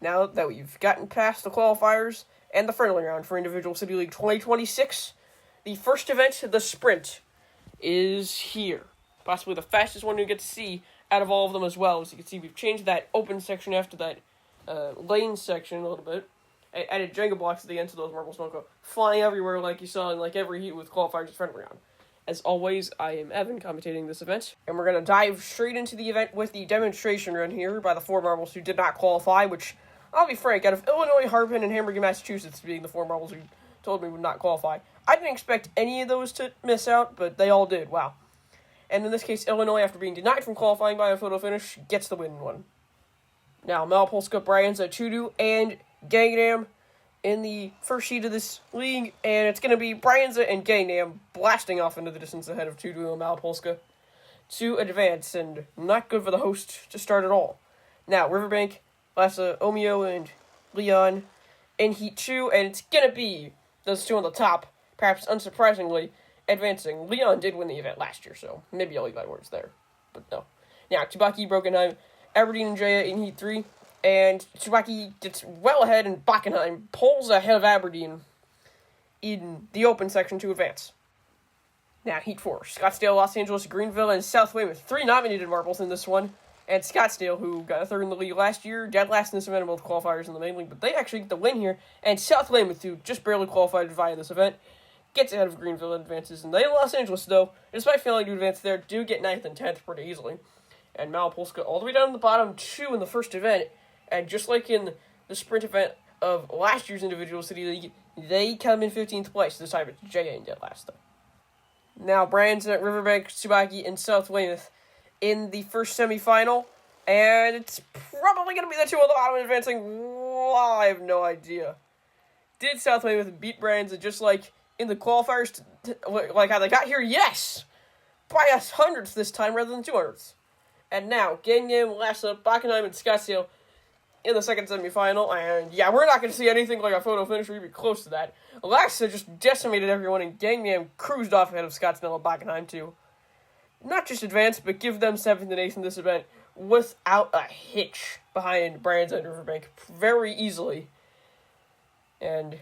now that we've gotten past the qualifiers and the friendly round for Individual City League 2026, the first event, the sprint, is here. Possibly the fastest one you get to see out of all of them as well. As you can see, we've changed that open section after that lane section a little bit. I added Jenga blocks at the end so those marbles don't go flying everywhere like you saw in like every heat with qualifiers and friendly round. As always, I am Evan, commentating this event, and we're going to dive straight into the event with the demonstration run here by the 4 marbles who did not qualify, which, I'll be frank, out of Illinois, Harbin, and Hamburg, Massachusetts being the 4 marbles who told me would not qualify, I didn't expect any of those to miss out, but they all did. Wow. And in this case, Illinois, after being denied from qualifying by a photo finish, gets the win one. Now, Malapolska, Bryanza, Tudu, and Gangnam in the first heat of this league, and it's going to be Bryanza and Gangnam blasting off into the distance ahead of Tudu and Malapolska to advance, and not good for the host to start at all. Now, Riverbank, Lassa, Omeo, and Leon in Heat 2, and it's going to be those 2 on the top, perhaps unsurprisingly, advancing. Leon did win the event last year, so maybe I'll leave my words there, but no. Now, Tsubaki, Brokenheim, Aberdeen, and Jaya in Heat 3, and Tsubaki gets well ahead, and Bockenheim pulls ahead of Aberdeen in the open section to advance. Now, Heat 4, Scottsdale, Los Angeles, Greenville, and South Weymouth. 3 nominated marbles in this one, and Scottsdale, who got a 3rd in the league last year, dead last in this event in both qualifiers in the main league, but they actually get the win here, and South Weymouth, who just barely qualified via this event, gets ahead of Greenville and advances. And they, Los Angeles, though, despite failing to advance there, do get 9th and 10th pretty easily. And Malapolska all the way down to the bottom 2 in the first event, and just like in the sprint event of last year's Individual City League, they come in 15th place. This time it's Jaya and dead last, though. Now, Bryanza, Riverbank, Tsubaki, and South Weymouth in the first semifinal, and it's probably going to be the 2 on the bottom advancing. Well, I have no idea. Did South Weymouth beat Bryanza just like in the qualifiers, like how they got here? Yes! By 100th this time rather than 200ths. And now, Gangnam, Lassa, Bockenheim, and Scottsdale in the second semifinal, and yeah, we're not going to see anything like a photo finish or even close to that. Lassa just decimated everyone, and Gangnam cruised off ahead of Scottsdale and Bockenheim to not just advance, but give them 7th and 8th in this event without a hitch behind Bryanza and Riverbank very easily. And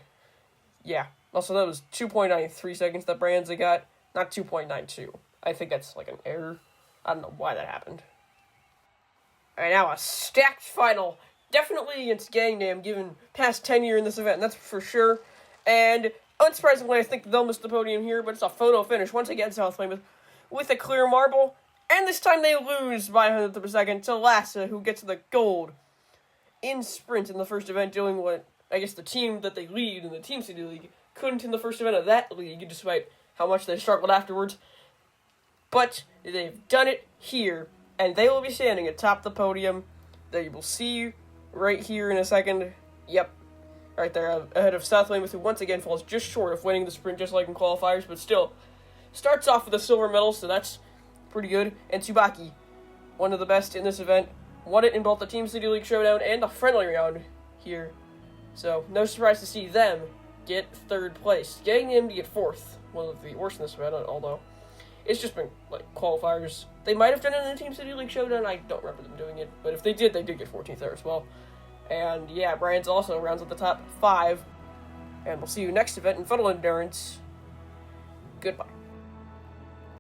yeah, also that was 2.93 seconds that Bryanza got, not 2.92. I think that's like an error. I don't know why that happened. Alright, now a stacked final. Definitely against Gangnam, given past tenure in this event, that's for sure. And unsurprisingly, I think they'll miss the podium here, but it's a photo finish once again, South Weymouth with a clear marble. And this time they lose by 100th of a second to Lassa, who gets the gold in sprint in the first event, doing what I guess the team that they lead in the Team City League couldn't in the first event of that league, despite how much they struggled afterwards. But they've done it here, and they will be standing atop the podium that you will see right here in a second. Yep, right there, ahead of South Weymouth, who once again falls just short of winning the sprint, just like in qualifiers, but still starts off with a silver medal, so that's pretty good. And Tsubaki, one of the best in this event, won it in both the Team City League Showdown and the friendly round here. So, no surprise to see them get 3rd place. Getting them to get 4th, one of the worst in this event, although it's just been, like, qualifiers. They might have done it in the Team City League Showdown, I don't remember them doing it, but if they did get 14th there as well. And, yeah, Bryanza also rounds at the top 5, and we'll see you next event in Funnel Endurance. Goodbye.